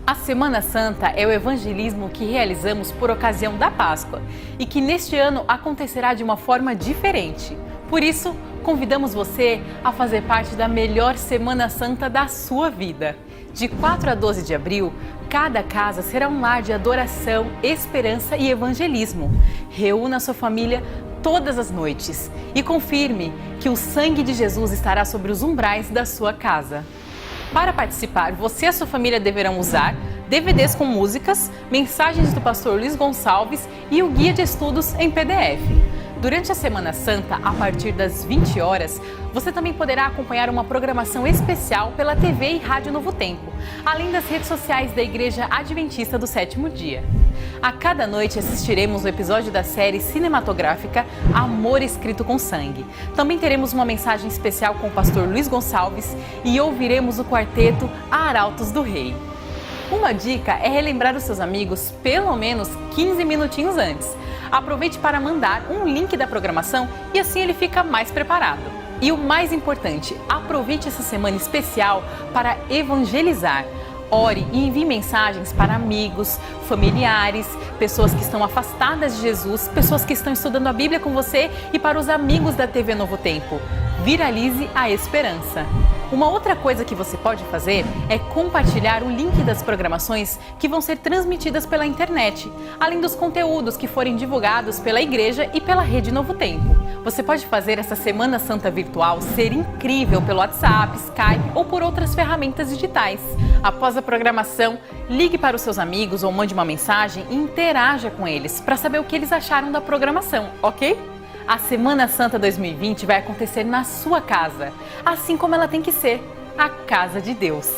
A Semana Santa é o evangelismo que realizamos por ocasião da Páscoa e que neste ano acontecerá de uma forma diferente. Por isso, convidamos você a fazer parte da melhor Semana Santa da sua vida. De 4 a 12 de abril, cada casa será um lar de adoração, esperança e evangelismo. Reúna sua família todas as noites e confirme que o sangue de Jesus estará sobre os umbrais da sua casa. Para participar, você e a sua família deverão usar DVDs com músicas, mensagens do pastor Luiz Gonçalves e o guia de estudos em PDF. Durante a Semana Santa, a partir das 20 horas, você também poderá acompanhar uma programação especial pela TV e Rádio Novo Tempo, além das redes sociais da Igreja Adventista do Sétimo Dia. A cada noite assistiremos o episódio da série cinematográfica Amor Escrito com Sangue. Também teremos uma mensagem especial com o pastor Luiz Gonçalves e ouviremos o quarteto Arautos do Rei. Uma dica é relembrar os seus amigos pelo menos 15 minutinhos antes. Aproveite para mandar um link da programação e assim ele fica mais preparado. E o mais importante, aproveite essa semana especial para evangelizar. Ore e envie mensagens para amigos, familiares, pessoas que estão afastadas de Jesus, pessoas que estão estudando a Bíblia com você e para os amigos da TV Novo Tempo. Viralize a esperança. Uma outra coisa que você pode fazer é compartilhar o link das programações que vão ser transmitidas pela internet, além dos conteúdos que forem divulgados pela igreja e pela Rede Novo Tempo. Você pode fazer essa Semana Santa virtual ser incrível pelo WhatsApp, Skype ou por outras ferramentas digitais. Após a programação, ligue para os seus amigos ou mande uma mensagem e interaja com eles para saber o que eles acharam da programação, ok? A Semana Santa 2020 vai acontecer na sua casa, assim como ela tem que ser, a casa de Deus.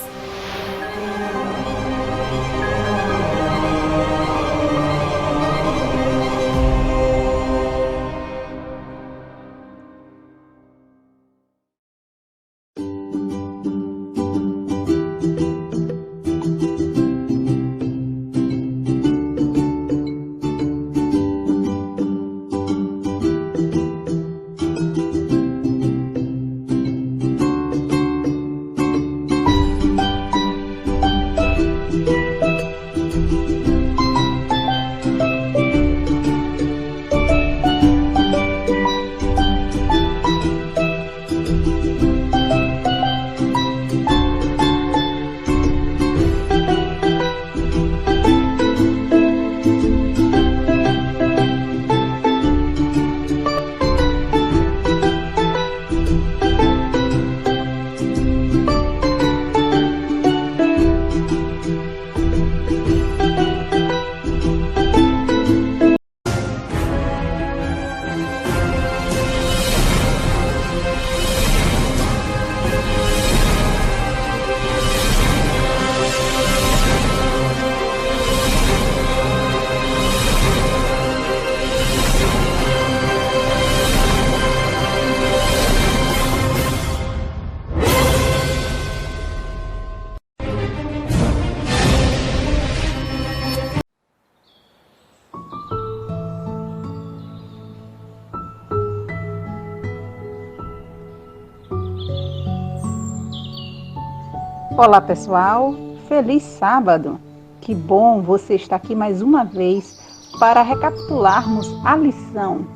Olá pessoal, feliz sábado! Que bom você estar aqui mais uma vez para recapitularmos a lição.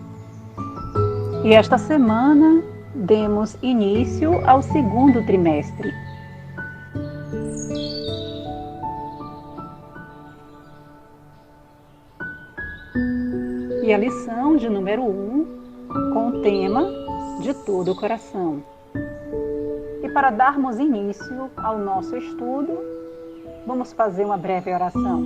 E esta semana demos início ao segundo trimestre. E a lição de número 1 com o tema de todo o coração. E para darmos início ao nosso estudo, vamos fazer uma breve oração.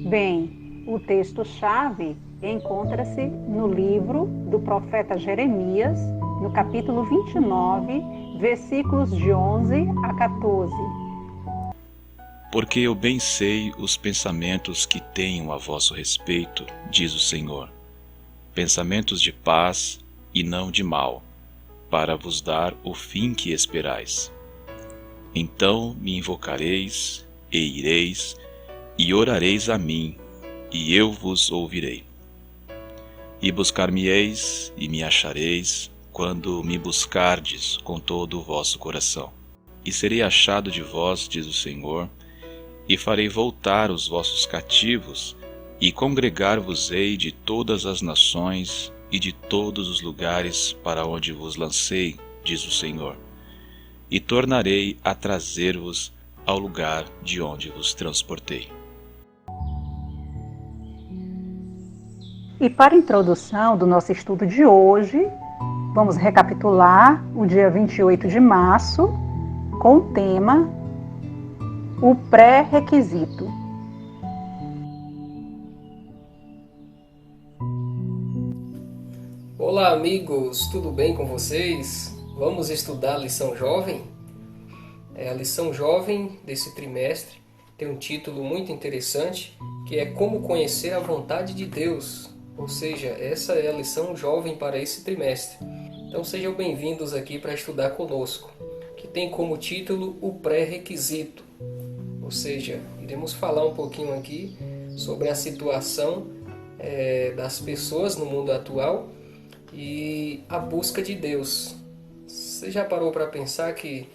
Bem, o texto-chave encontra-se no livro do profeta Jeremias, no capítulo 29, versículos de 11 a 14. Porque eu bem sei os pensamentos que tenho a vosso respeito, diz o Senhor. Pensamentos de paz e não de mal, para vos dar o fim que esperais. Então me invocareis, e ireis, e orareis a mim, e eu vos ouvirei. E buscar-me-eis, e me achareis, quando me buscardes com todo o vosso coração. E serei achado de vós, diz o Senhor, e farei voltar os vossos cativos, e congregar-vos-ei de todas as nações e de todos os lugares para onde vos lancei, diz o Senhor, e tornarei a trazer-vos ao lugar de onde vos transportei. E para a introdução do nosso estudo de hoje, vamos recapitular o dia 28 de março com o tema O Pré-Requisito. Olá amigos, tudo bem com vocês? Vamos estudar a lição jovem? A lição jovem desse trimestre tem um título muito interessante, que é Como Conhecer a Vontade de Deus. Ou seja, essa é a lição jovem para esse trimestre. Então sejam bem-vindos aqui para estudar conosco, que tem como título O Pré-Requisito. Ou seja, iremos falar um pouquinho aqui sobre a situação das pessoas no mundo atual e a busca de Deus. Você já parou para pensar que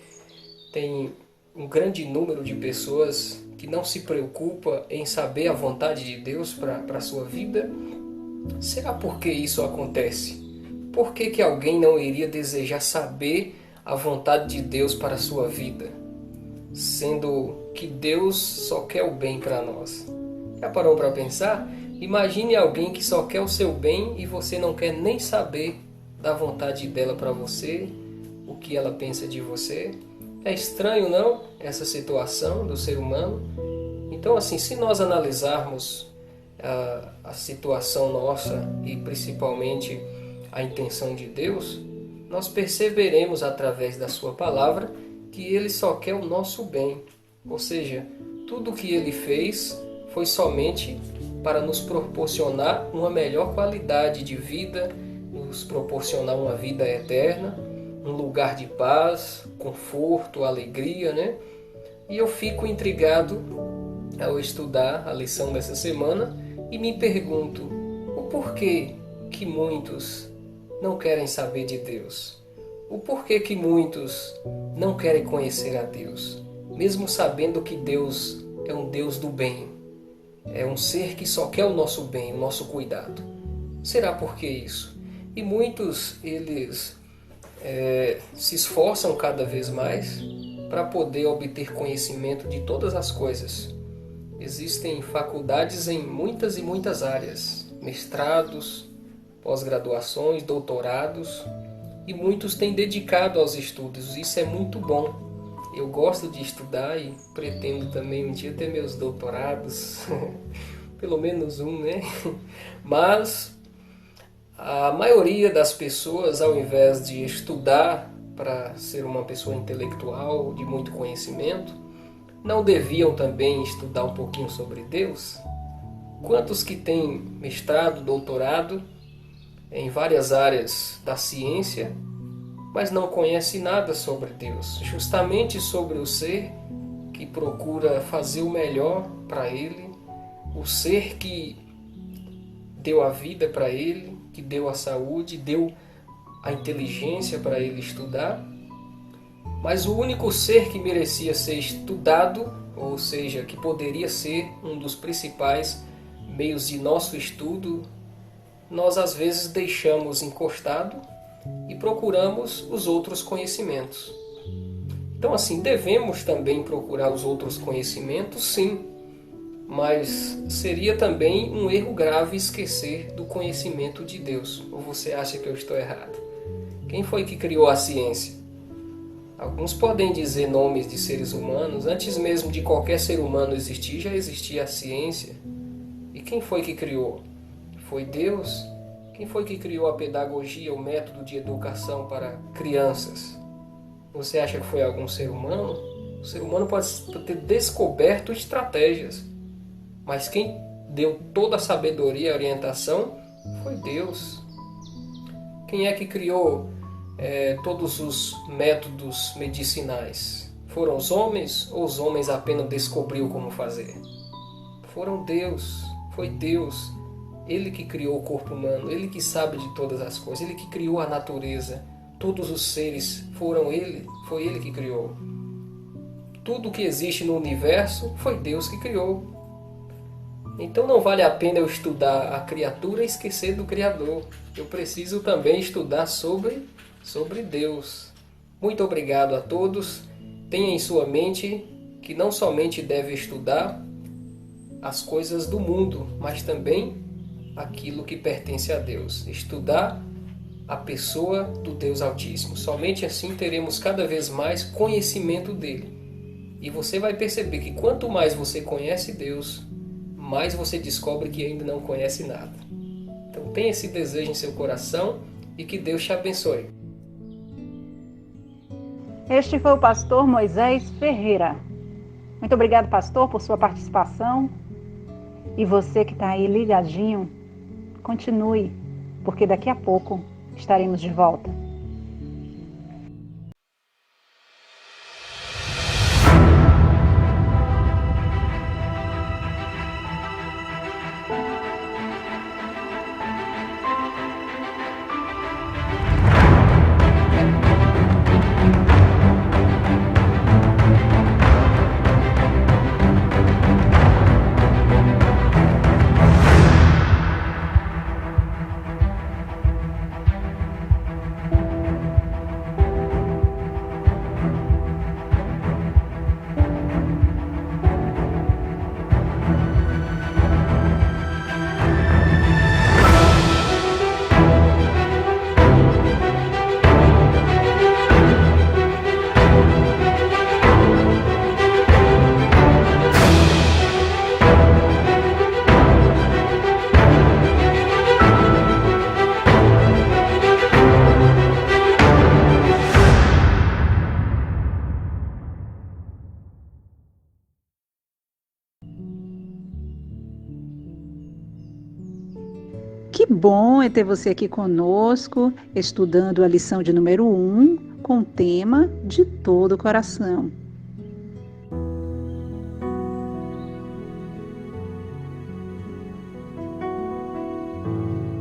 tem um grande número de pessoas que não se preocupa em saber a vontade de Deus para a sua vida? Será por que isso acontece? Por que alguém não iria desejar saber a vontade de Deus para a sua vida, sendo que Deus só quer o bem para nós? Já parou para pensar? Imagine alguém que só quer o seu bem e você não quer nem saber da vontade dela para você, o que ela pensa de você. É estranho, não? Essa situação do ser humano. Então, assim, se nós analisarmos a situação nossa e principalmente a intenção de Deus, nós perceberemos através da sua palavra que Ele só quer o nosso bem. Ou seja, tudo o que Ele fez foi somente para nos proporcionar uma melhor qualidade de vida, nos proporcionar uma vida eterna, um lugar de paz, conforto, alegria, né? E eu fico intrigado ao estudar a lição dessa semana e me pergunto o porquê que muitos não querem saber de Deus. O porquê que muitos não querem conhecer a Deus, mesmo sabendo que Deus é um Deus do bem. É um ser que só quer o nosso bem, o nosso cuidado. Será por que isso? E muitos, eles se esforçam cada vez mais para poder obter conhecimento de todas as coisas. Existem faculdades em muitas e muitas áreas, mestrados, pós-graduações, doutorados, e muitos têm dedicado aos estudos. Isso é muito bom. Eu gosto de estudar e pretendo também um dia ter meus doutorados, pelo menos um, né? Mas a maioria das pessoas, ao invés de estudar para ser uma pessoa intelectual, de muito conhecimento, não deviam também estudar um pouquinho sobre Deus? Quantos que têm mestrado, doutorado em várias áreas da ciência, mas não conhecem nada sobre Deus, justamente sobre o ser que procura fazer o melhor para ele, o ser que deu a vida para ele, que deu a saúde, deu a inteligência para ele estudar. Mas o único ser que merecia ser estudado, ou seja, que poderia ser um dos principais meios de nosso estudo, nós às vezes deixamos encostado e procuramos os outros conhecimentos. Então, assim, devemos também procurar os outros conhecimentos, sim, mas seria também um erro grave esquecer do conhecimento de Deus. Ou você acha que eu estou errado? Quem foi que criou a ciência? Alguns podem dizer nomes de seres humanos. Antes mesmo de qualquer ser humano existir, já existia a ciência. E quem foi que criou? Foi Deus? Quem foi que criou a pedagogia, o método de educação para crianças? Você acha que foi algum ser humano? O ser humano pode ter descoberto estratégias, mas quem deu toda a sabedoria e orientação foi Deus. Quem é que criou todos os métodos medicinais? Foram os homens ou os homens apenas descobriu como fazer? Foram Deus, foi Deus. Ele que criou o corpo humano, Ele que sabe de todas as coisas, Ele que criou a natureza. Todos os seres foi Ele que criou. Tudo que existe no universo foi Deus que criou. Então não vale a pena eu estudar a criatura e esquecer do Criador. Eu preciso também estudar sobre Deus. Muito obrigado a todos. Tenha em sua mente que não somente deve estudar as coisas do mundo, mas também aquilo que pertence a Deus. Estudar a pessoa do Deus Altíssimo. Somente assim teremos cada vez mais conhecimento dele. E você vai perceber que quanto mais você conhece Deus, mais você descobre que ainda não conhece nada. Então tenha esse desejo em seu coração e que Deus te abençoe. Este foi o pastor Moisés Ferreira. Muito obrigado, pastor, por sua participação. E você que está aí ligadinho, continue, porque daqui a pouco estaremos de volta. Que bom é ter você aqui conosco, estudando a lição de número 1, com o tema de todo o coração.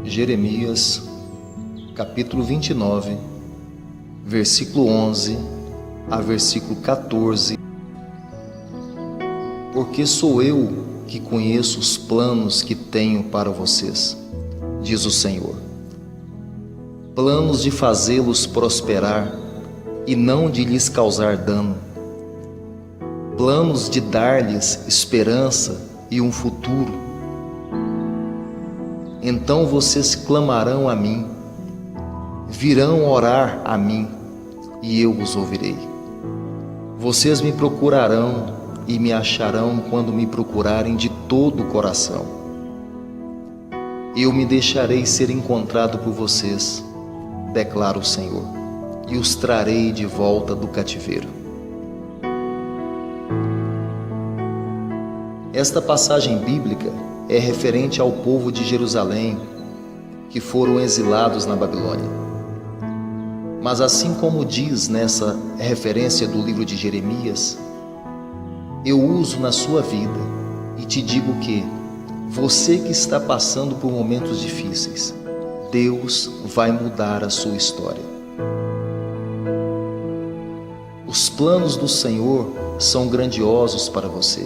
Jeremias, capítulo 29, versículo 11 a versículo 14. Porque sou eu que conheço os planos que tenho para vocês, diz o Senhor. Planos de fazê-los prosperar e não de lhes causar dano. Planos de dar-lhes esperança e um futuro. Então vocês clamarão a mim, virão orar a mim, e eu os ouvirei. Vocês me procurarão e me acharão quando me procurarem de todo o coração. Eu me deixarei ser encontrado por vocês, declara o Senhor, e os trarei de volta do cativeiro. Esta passagem bíblica é referente ao povo de Jerusalém, que foram exilados na Babilônia. Mas assim como diz nessa referência do livro de Jeremias, eu uso na sua vida e te digo que você que está passando por momentos difíceis, Deus vai mudar a sua história. Os planos do Senhor são grandiosos para você.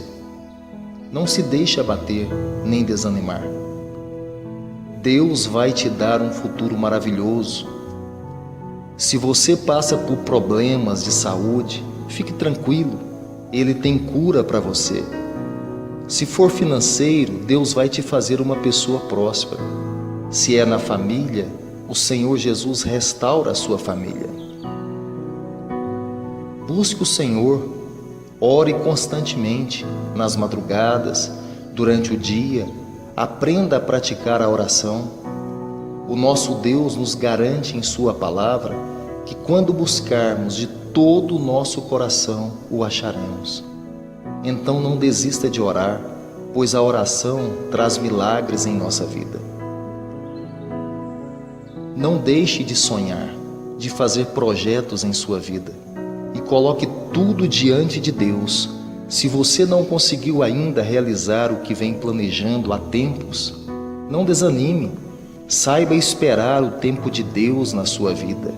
Não se deixe abater nem desanimar. Deus vai te dar um futuro maravilhoso. Se você passa por problemas de saúde, fique tranquilo, Ele tem cura para você. Se for financeiro, Deus vai te fazer uma pessoa próspera. Se é na família, o Senhor Jesus restaura a sua família. Busque o Senhor, ore constantemente, nas madrugadas, durante o dia, aprenda a praticar a oração. O nosso Deus nos garante em sua palavra que quando buscarmos de todo o nosso coração, o acharemos. Então não desista de orar, pois a oração traz milagres em nossa vida. Não deixe de sonhar, de fazer projetos em sua vida e coloque tudo diante de Deus. Se você não conseguiu ainda realizar o que vem planejando há tempos, não desanime. Saiba esperar o tempo de Deus na sua vida.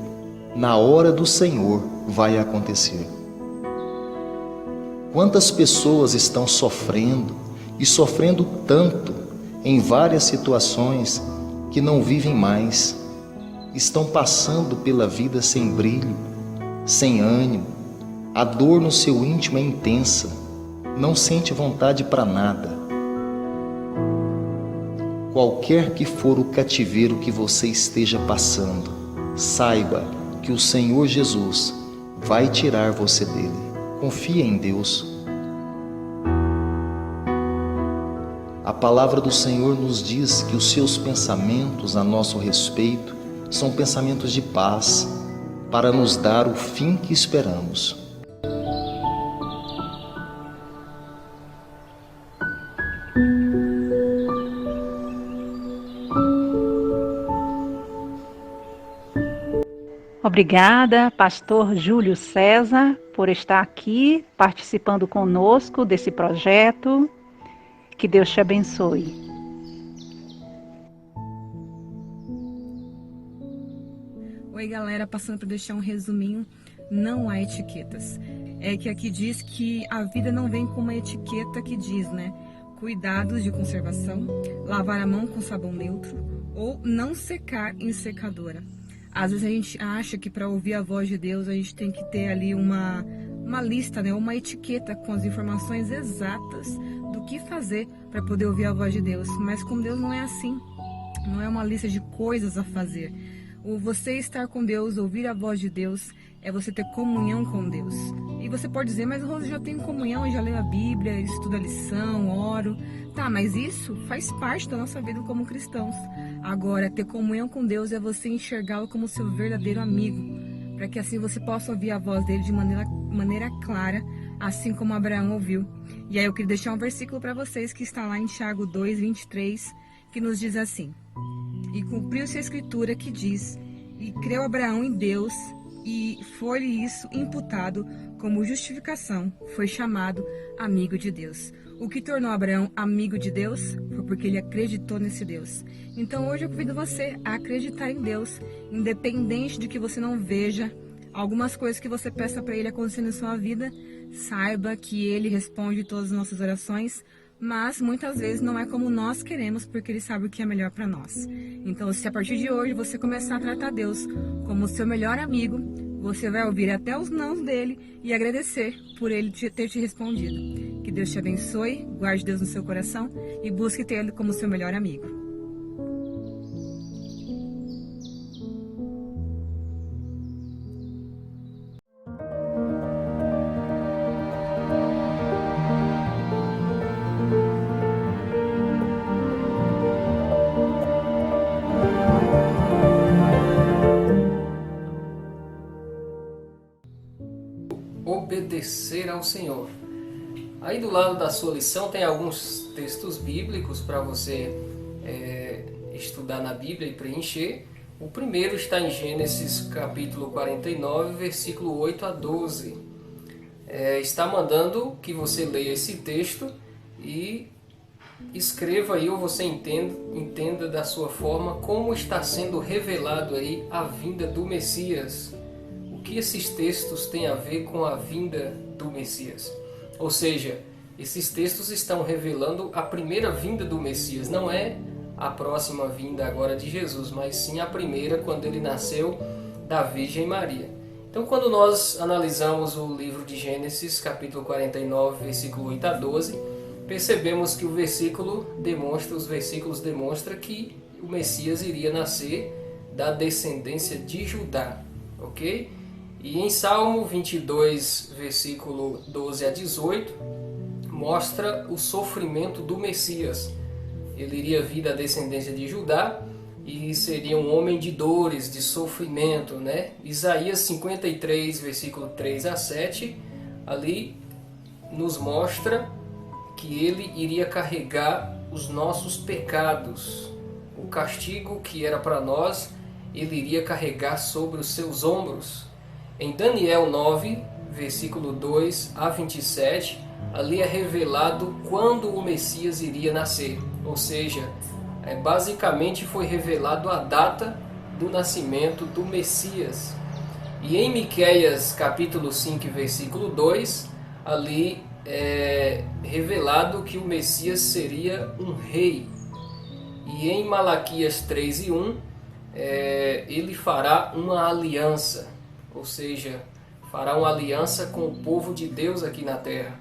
Na hora do Senhor vai acontecer. Quantas pessoas estão sofrendo e sofrendo tanto em várias situações que não vivem mais, estão passando pela vida sem brilho, sem ânimo, a dor no seu íntimo é intensa, não sente vontade para nada. Qualquer que for o cativeiro que você esteja passando, saiba que o Senhor Jesus vai tirar você dele. Confie em Deus. A palavra do Senhor nos diz que os seus pensamentos a nosso respeito são pensamentos de paz, para nos dar o fim que esperamos. Obrigada, pastor Júlio César, por estar aqui participando conosco desse projeto. Que Deus te abençoe. Oi, galera, passando para deixar um resuminho, não há etiquetas. É que aqui diz que a vida não vem com uma etiqueta que diz, né? Cuidados de conservação, lavar a mão com sabão neutro ou não secar em secadora. Às vezes a gente acha que para ouvir a voz de Deus a gente tem que ter ali uma lista, né? Uma etiqueta com as informações exatas do que fazer para poder ouvir a voz de Deus. Mas com Deus não é assim, não é uma lista de coisas a fazer. O você estar com Deus, ouvir a voz de Deus, é você ter comunhão com Deus. E você pode dizer, mas Rose, já tenho comunhão, eu já leio a Bíblia, estudo a lição, oro. Tá, mas isso faz parte da nossa vida como cristãos. Agora, ter comunhão com Deus é você enxergá-lo como seu verdadeiro amigo, para que assim você possa ouvir a voz dele de maneira clara, assim como Abraão ouviu. E aí eu queria deixar um versículo para vocês que está lá em Tiago 2:23, que nos diz assim: E cumpriu-se a escritura que diz, e creu Abraão em Deus, e foi-lhe isso imputado como justificação, foi chamado amigo de Deus. O que tornou Abraão amigo de Deus foi porque ele acreditou nesse Deus. Então hoje eu convido você a acreditar em Deus, independente de que você não veja algumas coisas que você peça para ele acontecer na sua vida. Saiba que ele responde todas as nossas orações, mas muitas vezes não é como nós queremos, porque ele sabe o que é melhor para nós. Então, se a partir de hoje você começar a tratar Deus como seu melhor amigo, você vai ouvir até os nãos dele e agradecer por ele ter te respondido. Que Deus te abençoe, guarde Deus no seu coração e busque ter ele como seu melhor amigo. Obedecer ao Senhor. Aí do lado da sua lição tem alguns textos bíblicos para você estudar na Bíblia e preencher. O primeiro está em Gênesis capítulo 49, versículo 8 a 12. Está mandando que você leia esse texto e escreva aí, ou você entenda da sua forma como está sendo revelado aí a vinda do Messias. O que esses textos têm a ver com a vinda do Messias? Ou seja, esses textos estão revelando a primeira vinda do Messias. Não é a próxima vinda agora de Jesus, mas sim a primeira, quando ele nasceu da Virgem Maria. Então, quando nós analisamos o livro de Gênesis, capítulo 49, versículo 8 a 12, percebemos que os versículos demonstram que o Messias iria nascer da descendência de Judá, ok? E em Salmo 22, versículo 12 a 18, mostra o sofrimento do Messias. Ele iria vir da descendência de Judá e seria um homem de dores, de sofrimento, né? Isaías 53, versículo 3 a 7, ali nos mostra que ele iria carregar os nossos pecados. O castigo que era para nós ele iria carregar sobre os seus ombros. Em Daniel 9, versículo 2 a 27, ali é revelado quando o Messias iria nascer. Ou seja, basicamente foi revelado a data do nascimento do Messias. E em Miqueias capítulo 5, versículo 2, ali é revelado que o Messias seria um rei. E em Malaquias 3 e 1, ele fará uma aliança, ou seja, fará uma aliança com o povo de Deus aqui na terra.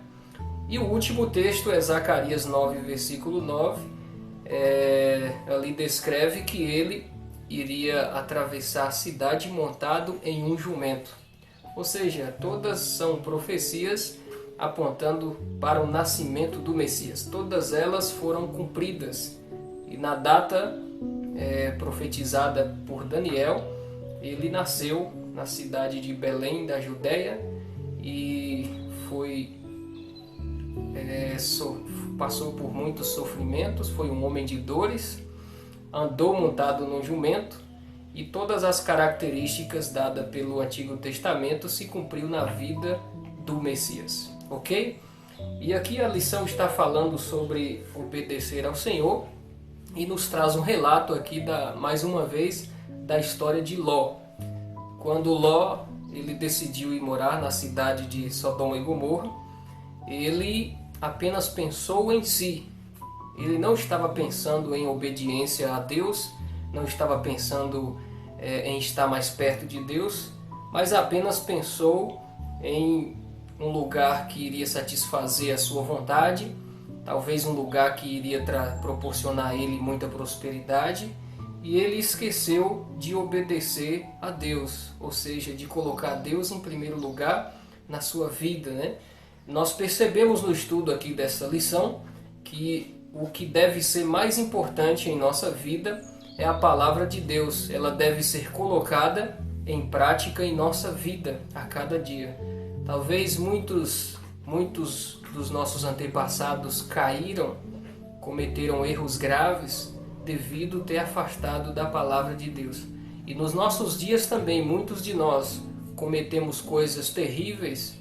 E o último texto é Zacarias 9, versículo 9, ali descreve que ele iria atravessar a cidade montado em um jumento. Ou seja, todas são profecias apontando para o nascimento do Messias. Todas elas foram cumpridas. E na data profetizada por Daniel, ele nasceu na cidade de Belém, da Judéia, e passou por muitos sofrimentos, foi um homem de dores, andou montado num jumento, e todas as características dadas pelo Antigo Testamento se cumpriu na vida do Messias, ok? E aqui a lição está falando sobre obedecer ao Senhor e nos traz um relato aqui, mais uma vez, da história de Ló. Quando Ló ele decidiu ir morar na cidade de Sodoma e Gomorra, ele apenas pensou em si. Ele não estava pensando em obediência a Deus, não estava pensando em estar mais perto de Deus, mas apenas pensou em um lugar que iria satisfazer a sua vontade, talvez um lugar que iria proporcionar a ele muita prosperidade, e ele esqueceu de obedecer a Deus, ou seja, de colocar Deus em primeiro lugar na sua vida, né? Nós percebemos no estudo aqui dessa lição que o que deve ser mais importante em nossa vida é a palavra de Deus. Ela deve ser colocada em prática em nossa vida a cada dia. Talvez muitos dos nossos antepassados caíram, cometeram erros graves devido a ter afastado da palavra de Deus. E nos nossos dias também muitos de nós cometemos coisas terríveis,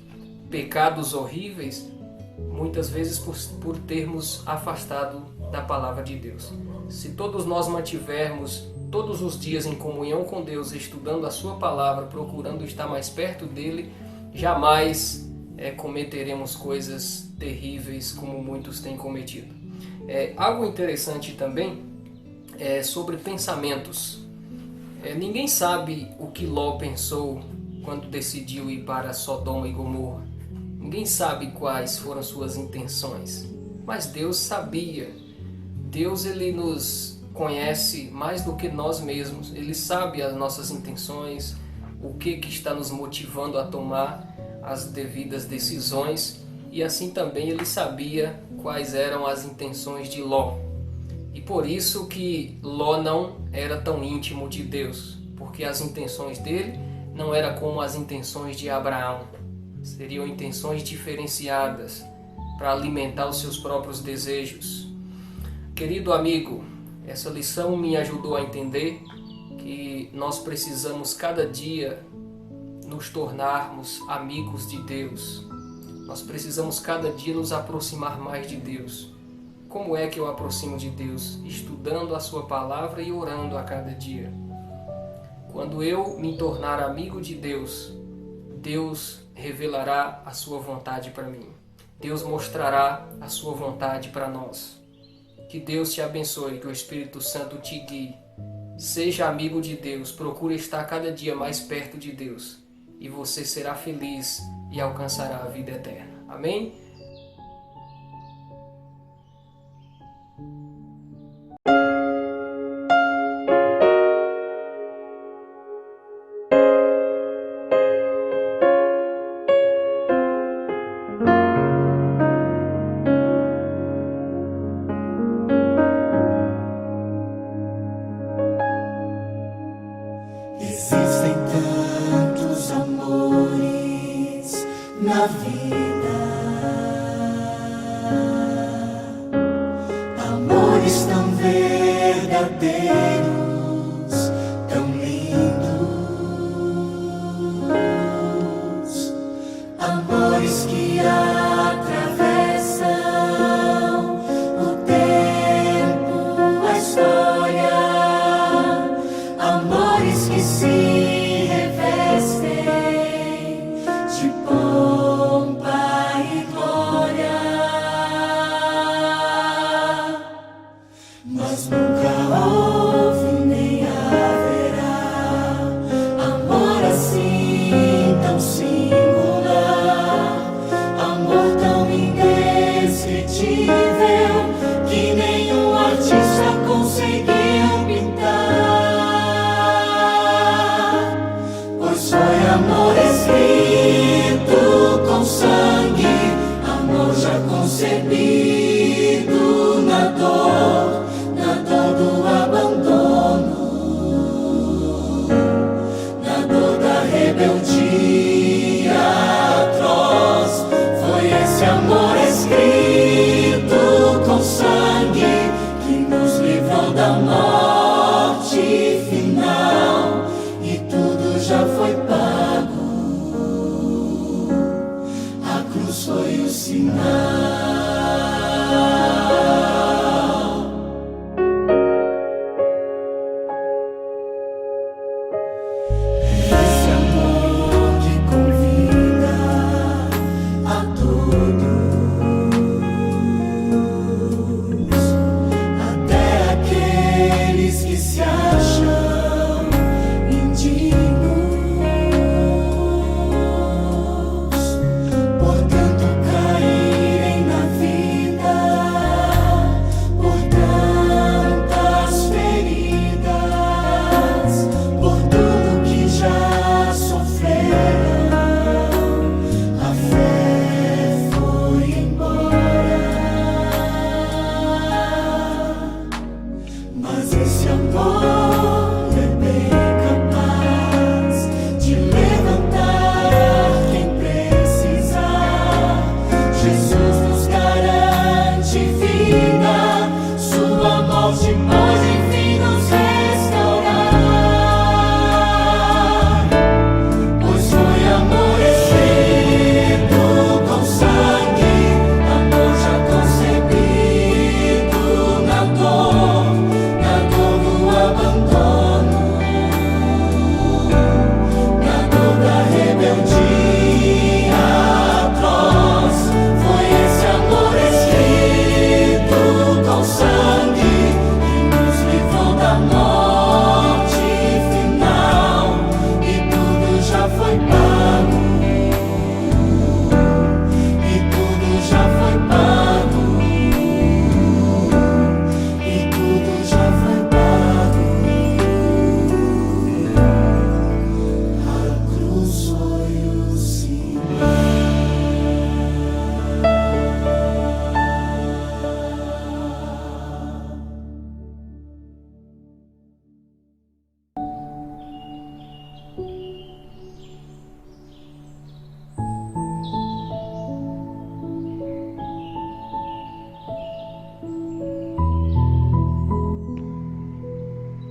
pecados horríveis, muitas vezes por termos afastado da palavra de Deus. Se todos nós mantivermos todos os dias em comunhão com Deus, estudando a sua palavra, procurando estar mais perto dele, jamais cometeremos coisas terríveis como muitos têm cometido. Algo interessante também é sobre pensamentos. Ninguém sabe o que Ló pensou quando decidiu ir para Sodoma e Gomorra. Ninguém sabe quais foram suas intenções, mas Deus sabia. Deus ele nos conhece mais do que nós mesmos. Ele sabe as nossas intenções, o que está nos motivando a tomar as devidas decisões, e assim também ele sabia quais eram as intenções de Ló. E por isso que Ló não era tão íntimo de Deus, porque as intenções dele não eram como as intenções de Abraão. Seriam intenções diferenciadas para alimentar os seus próprios desejos. Querido amigo, essa lição me ajudou a entender que nós precisamos cada dia nos tornarmos amigos de Deus. Nós precisamos cada dia nos aproximar mais de Deus. Como é que eu aproximo de Deus? Estudando a sua palavra e orando a cada dia. Quando eu me tornar amigo de Deus, Deus revelará a sua vontade para mim. Deus mostrará a sua vontade para nós. Que Deus te abençoe, que o Espírito Santo te guie. Seja amigo de Deus, procure estar cada dia mais perto de Deus, e você será feliz e alcançará a vida eterna. Amém? Existem tantos amores na vida, amores tão verdadeiros, tão lindos. Esse amor que convida a todos, até aqueles que se acham indignos, portanto caírem na vida, por tantas feridas, por tudo que já sofreram, a fé foi embora. Mas esse amor é bem capaz de levantar quem precisar. Jesus nos garante vida, sua morte pode enfim nos restaurar. Pois foi amor escrito com sangue, amor já concebido na dor do abandono, na dor da rebeldia atroz. Foi esse amor escrito com sangue que nos livrou da morte final, e tudo já foi pago, e tudo já foi pago, e tudo já foi pago. A cruz foi o sinal.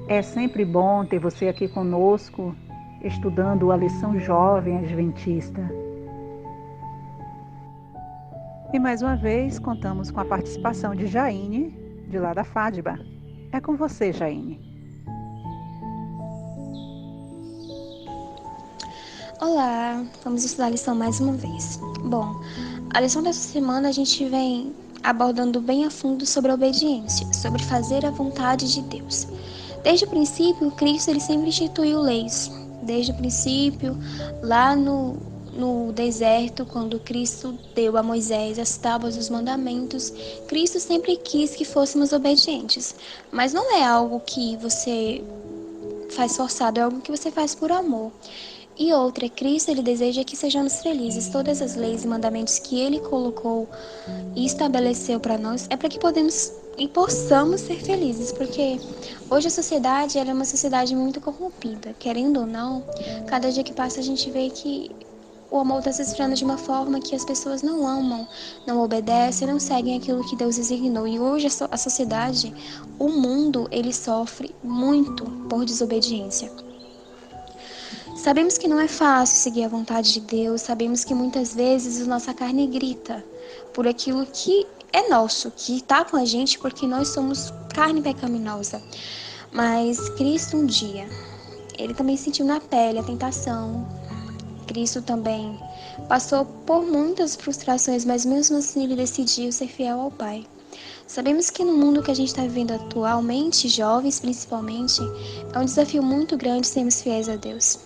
É sempre bom ter você aqui conosco, estudando a lição jovem adventista. E mais uma vez contamos com a participação de Jaine, de lá da Fádiba. É com você, Jaine. Olá, vamos estudar a lição mais uma vez. Bom, a lição dessa semana a gente vem abordando bem a fundo sobre a obediência, sobre fazer a vontade de Deus. Desde o princípio, Cristo ele sempre instituiu leis. Desde o princípio, lá no deserto, quando Cristo deu a Moisés as tábuas dos mandamentos, Cristo sempre quis que fôssemos obedientes. Mas não é algo que você faz forçado, é algo que você faz por amor. E outra, Cristo ele deseja que sejamos felizes. Todas as leis e mandamentos que ele colocou e estabeleceu para nós é para que podemos e possamos ser felizes, porque hoje a sociedade ela é uma sociedade muito corrompida, querendo ou não, cada dia que passa a gente vê que o amor está se esfriando de uma forma que as pessoas não amam, não obedecem, não seguem aquilo que Deus designou. E hoje a sociedade, o mundo, ele sofre muito por desobediência. Sabemos que não é fácil seguir a vontade de Deus, sabemos que muitas vezes a nossa carne grita por aquilo que é nosso, que está com a gente porque nós somos carne pecaminosa. Mas Cristo um dia, ele também sentiu na pele a tentação. Cristo também passou por muitas frustrações, mas mesmo assim ele decidiu ser fiel ao Pai. Sabemos que no mundo que a gente está vivendo atualmente, jovens principalmente, é um desafio muito grande sermos fiéis a Deus.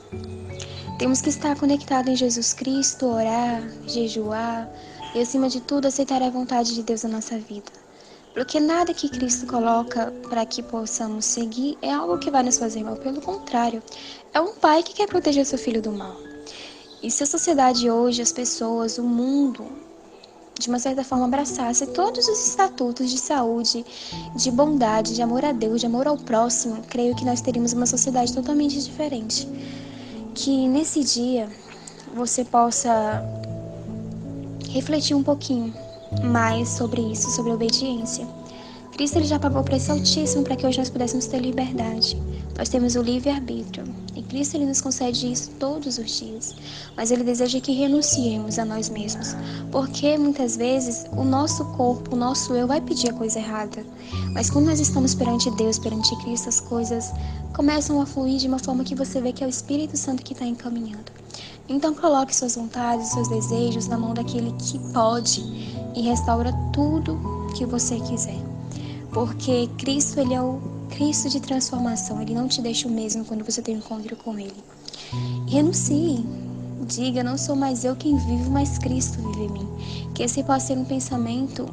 Temos que estar conectados em Jesus Cristo, orar, jejuar e, acima de tudo, aceitar a vontade de Deus na nossa vida. Porque nada que Cristo coloca para que possamos seguir é algo que vai nos fazer mal. Pelo contrário, é um pai que quer proteger seu filho do mal. E se a sociedade hoje, as pessoas, o mundo, de uma certa forma abraçasse todos os estatutos de saúde, de bondade, de amor a Deus, de amor ao próximo, creio que nós teríamos uma sociedade totalmente diferente. Que nesse dia você possa refletir um pouquinho mais sobre isso, sobre a obediência. Cristo ele já pagou o preço altíssimo para que hoje nós pudéssemos ter liberdade. Nós temos o livre-arbítrio. E Cristo ele nos concede isso todos os dias. Mas ele deseja que renunciemos a nós mesmos. Porque muitas vezes o nosso corpo, o nosso eu vai pedir a coisa errada. Mas quando nós estamos perante Deus, perante Cristo, as coisas começam a fluir de uma forma que você vê que é o Espírito Santo que está encaminhando. Então coloque suas vontades, seus desejos na mão daquele que pode e restaura tudo que você quiser. Porque Cristo, ele é o Cristo de transformação. Ele não te deixa o mesmo quando você tem um encontro com Ele. Renuncie. Diga, não sou mais eu quem vive, mas Cristo vive em mim. Que esse possa ser um pensamento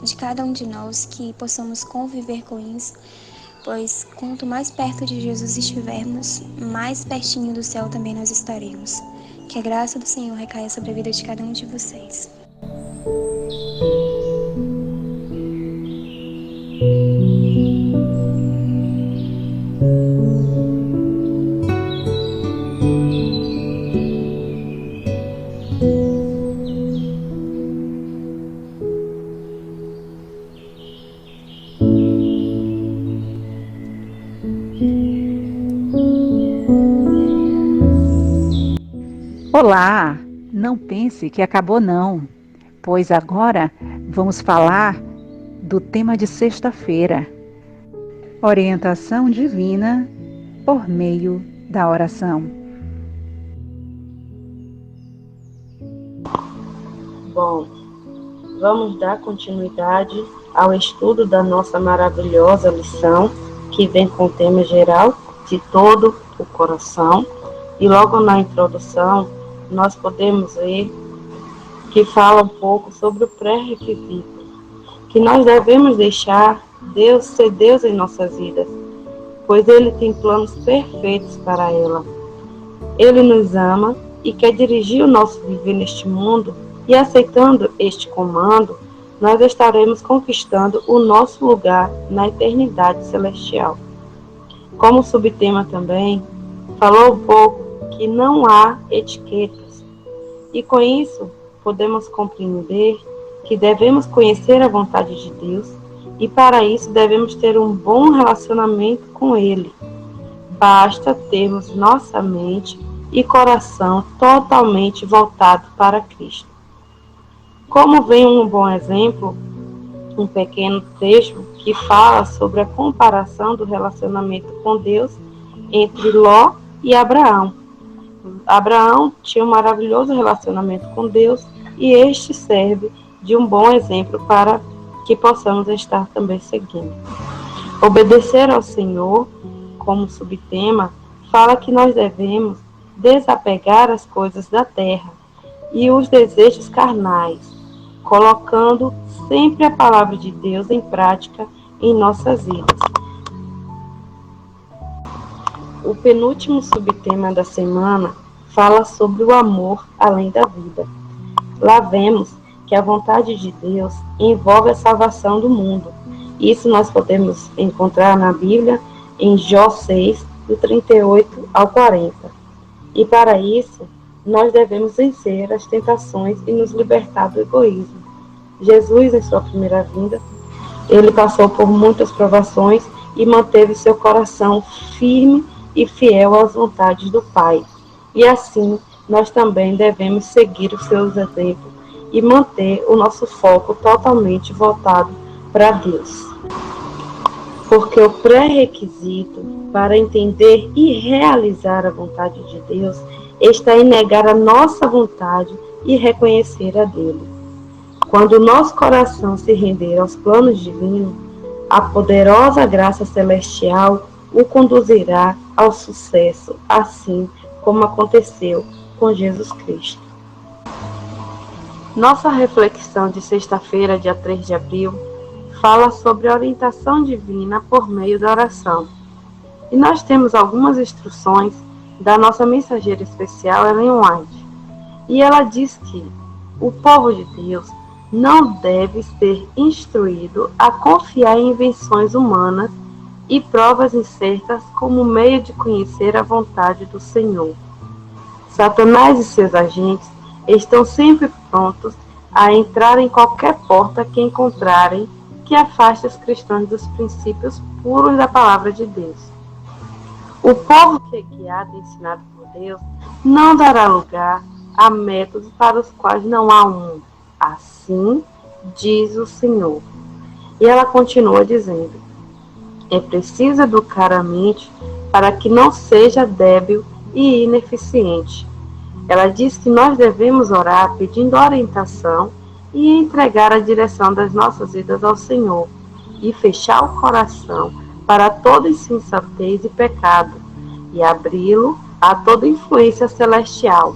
de cada um de nós, que possamos conviver com isso. Pois quanto mais perto de Jesus estivermos, mais pertinho do céu também nós estaremos. Que a graça do Senhor recaia sobre a vida de cada um de vocês. Olá, não pense que acabou não, pois agora vamos falar do tema de sexta-feira, orientação divina por meio da oração. Bom, vamos dar continuidade ao estudo da nossa maravilhosa lição, que vem com o tema geral de todo o coração, e logo na introdução nós podemos ver que fala um pouco sobre o pré-requisito, que nós devemos deixar Deus ser Deus em nossas vidas, pois Ele tem planos perfeitos para ela. Ele nos ama e quer dirigir o nosso viver neste mundo, e aceitando este comando, nós estaremos conquistando o nosso lugar na eternidade celestial. Como subtema também, falou um pouco que não há etiquetas, e com isso podemos compreender que devemos conhecer a vontade de Deus, e para isso devemos ter um bom relacionamento com Ele. Basta termos nossa mente e coração totalmente voltado para Cristo. Como vem um bom exemplo, um pequeno trecho que fala sobre a comparação do relacionamento com Deus entre Ló e Abraão. Abraão tinha um maravilhoso relacionamento com Deus, e este serve de um bom exemplo para que possamos estar também seguindo. Obedecer ao Senhor, como subtema, fala que nós devemos desapegar as coisas da terra e os desejos carnais, colocando sempre a palavra de Deus em prática em nossas vidas. O penúltimo subtema da semana fala sobre o amor além da vida. Lá vemos que a vontade de Deus envolve a salvação do mundo. Isso nós podemos encontrar na Bíblia em Jó 6, do 38 ao 40. E para isso, nós devemos vencer as tentações e nos libertar do egoísmo. Jesus, em sua primeira vinda, ele passou por muitas provações e manteve seu coração firme e fiel às vontades do Pai. E assim, nós também devemos seguir os seus exemplos e manter o nosso foco totalmente voltado para Deus. Porque o pré-requisito para entender e realizar a vontade de Deus está em negar a nossa vontade e reconhecer a dele. Quando o nosso coração se render aos planos divinos, a poderosa graça celestial o conduzirá ao sucesso, assim como aconteceu com Jesus Cristo. Nossa reflexão de sexta-feira, dia 3 de abril, fala sobre a orientação divina por meio da oração. E nós temos algumas instruções da nossa mensageira especial, Ellen White. E ela diz que o povo de Deus não deve ser instruído a confiar em invenções humanas e provas incertas como meio de conhecer a vontade do Senhor. Satanás e seus agentes estão sempre prontos a entrar em qualquer porta que encontrarem que afaste os cristãos dos princípios puros da palavra de Deus. O povo que é guiado e ensinado por Deus não dará lugar a métodos para os quais não há um. Assim diz o Senhor. E ela continua dizendo: é preciso educar a mente para que não seja débil e ineficiente. Ela diz que nós devemos orar pedindo orientação e entregar a direção das nossas vidas ao Senhor e fechar o coração para toda insensatez e pecado e abri-lo a toda influência celestial.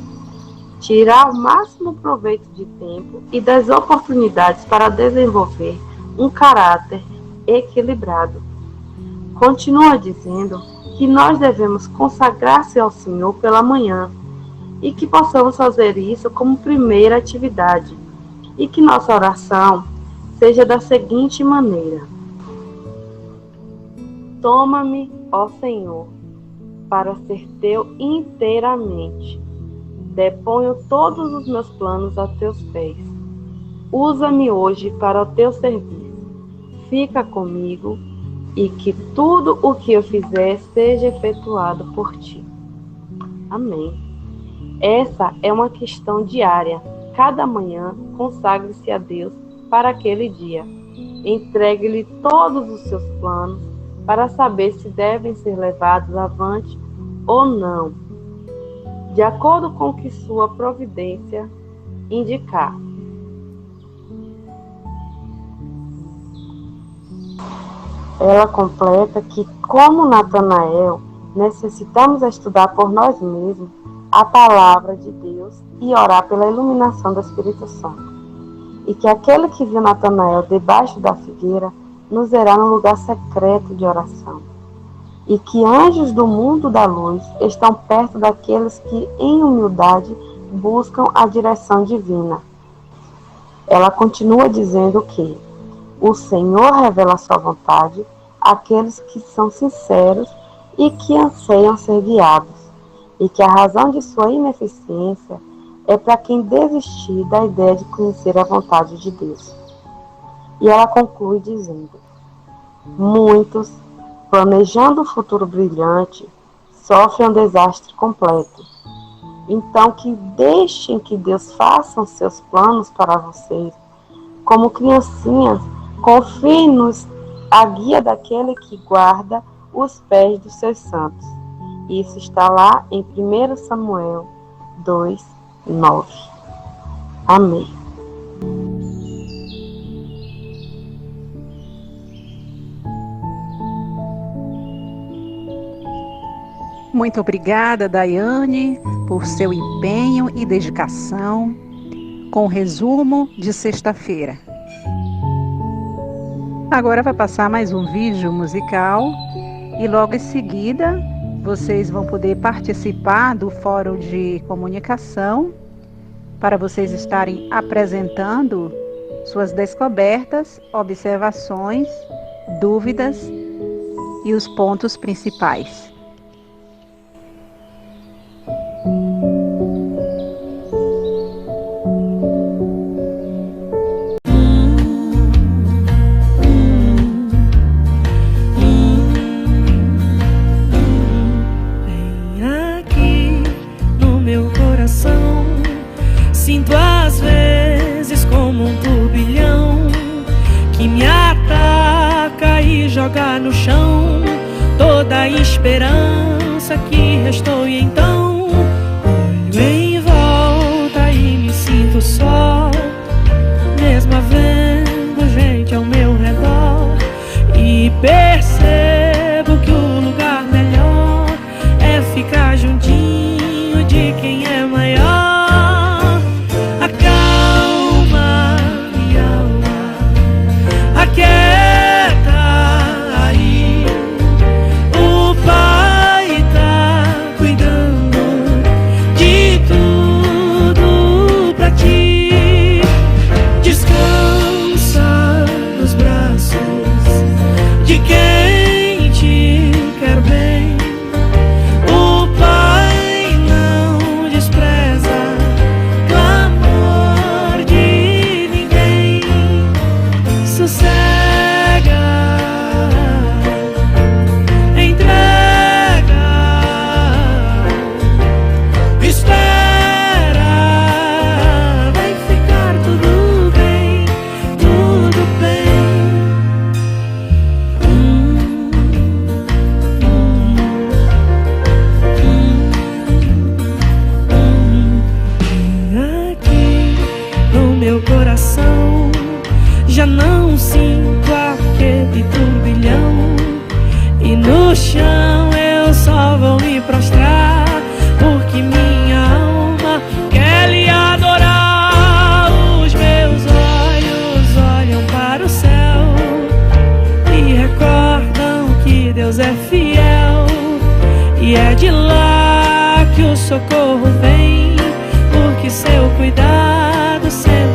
Tirar o máximo proveito de tempo e das oportunidades para desenvolver um caráter equilibrado. Continua dizendo que nós devemos consagrar-se ao Senhor pela manhã e que possamos fazer isso como primeira atividade e que nossa oração seja da seguinte maneira: toma-me, ó Senhor, para ser teu inteiramente. Deponho todos os meus planos a teus pés. Usa-me hoje para o teu serviço. Fica comigo e que tudo o que eu fizer seja efetuado por ti. Amém. Essa é uma questão diária. Cada manhã, consagre-se a Deus para aquele dia. Entregue-lhe todos os seus planos para saber se devem ser levados avante ou não, de acordo com o que sua providência indicar. Ela completa que, como Natanael, necessitamos estudar por nós mesmos a palavra de Deus e orar pela iluminação do Espírito Santo. E que aquele que viu Natanael debaixo da figueira nos verá no lugar secreto de oração. E que anjos do mundo da luz estão perto daqueles que, em humildade, buscam a direção divina. Ela continua dizendo que o Senhor revela a sua vontade àqueles que são sinceros e que anseiam ser guiados. E que a razão de sua ineficiência é para quem desistir da ideia de conhecer a vontade de Deus. E ela conclui dizendo: muitos, planejando um futuro brilhante, sofrem um desastre completo. Então que deixem que Deus faça os seus planos para vocês. Como criancinhas, confiem a guia daquele que guarda os pés dos seus santos. Isso está lá em 1 Samuel 2:9. Amém. Muito obrigada, Daiane, por seu empenho e dedicação com o resumo de sexta-feira. Agora vai passar mais um vídeo musical e logo em seguida vocês vão poder participar do Fórum de Comunicação para vocês estarem apresentando suas descobertas, observações, dúvidas e os pontos principais. Sinto às vezes como um turbilhão que me ataca e joga no chão toda a esperança que restou. E então olho em volta e me sinto só, mesmo havendo gente ao meu redor, e percebo que o lugar melhor é ficar juntinho de quem é maior. prostrar, porque minha alma quer lhe adorar. Os meus olhos olham para o céu e recordam que Deus é fiel, e é de lá que o socorro vem, porque seu cuidado sempre